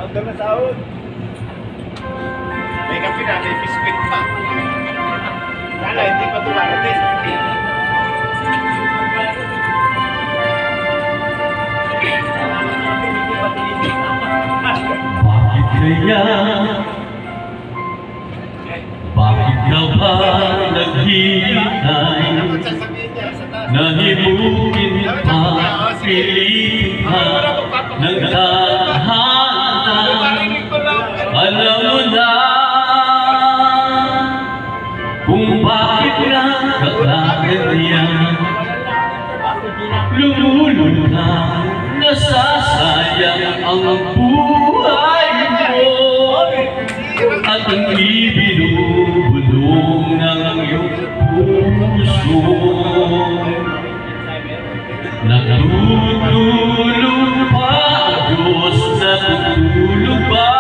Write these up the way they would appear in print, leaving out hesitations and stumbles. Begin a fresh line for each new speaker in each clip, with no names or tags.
Hanggang na sahod. May kape na, may biskuit pa. Sana, hindi pa tumarating.
Bakit kaya? Bakit ka ba naghihintay? Nahimukin pa, pilihan, naghahanap. Alam mo na kung bakit nga kakaganyan. Lumulutang, nasasayang ang buhay mo, at ang ibinubulong ng iyong puso. Natutulog pa ang Diyos, natutulog ba?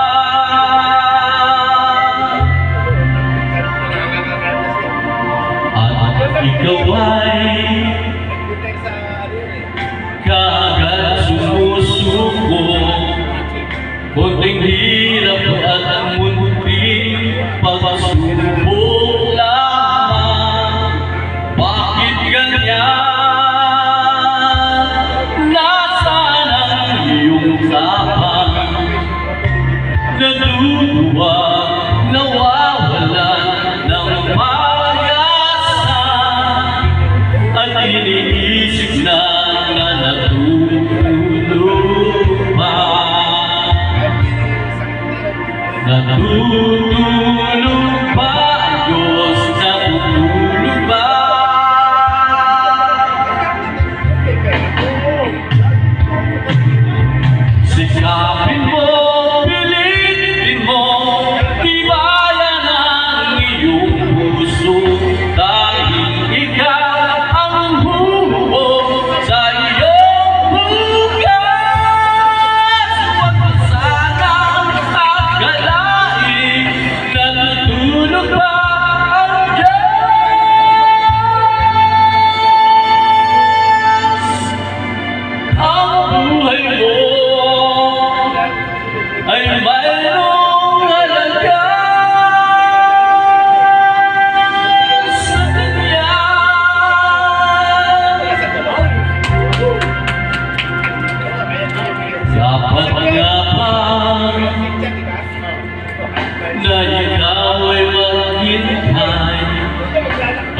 At ikaw ay kaagad sumusuko, konting hirap at munting pagsubok lamang. Bakit ganyan? Nasaan ang iyong tapang? Naduduwa, nawawalan ng pag-asa, at iniisip na natutulog pa. Natutulog pa ang Diyos, natutulog ba? Sikapin mo, pilitin mo, tibayan ang iyong puso, dahil ikaw ang humuhog sa iyong bukas. Huwag mo sanang akalain, natutulog ba ang Diyos? Ang buhay mo ay mayroong halaga sa Kanya. Dapat nga ba na ikaw ay maghintay,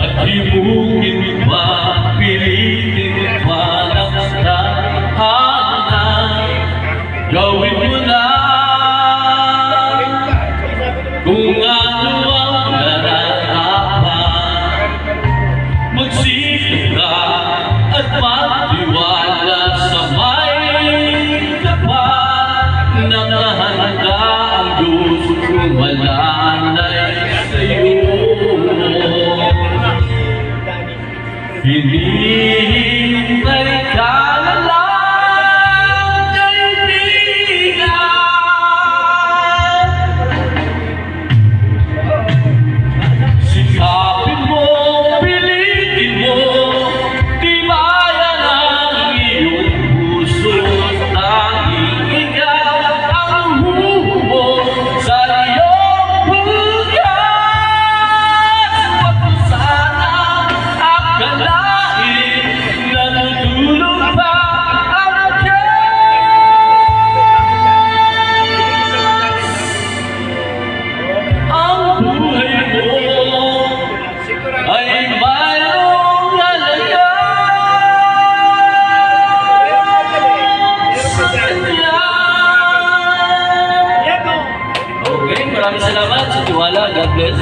at himugin pa, pilitin pa ng tahanan? Gawin mo na kung ano ang nararapat. Magsikap ka at magtiwala sa may tapat, nakahanda ang Diyos kumalalay sa iyo. Hinihintay ka na lang, kaibigan. Sikapin mo, pilitin mo, tibayan ang iyong puso, dahil ikaw ang humuhog sa iyong bukas. Huwag mo sanang akalain, natutulog ba ang Diyos? Ang buhay mo ay mayroong halaga sa Kanya. Okay, maraming salamat sa tiwala. God bless.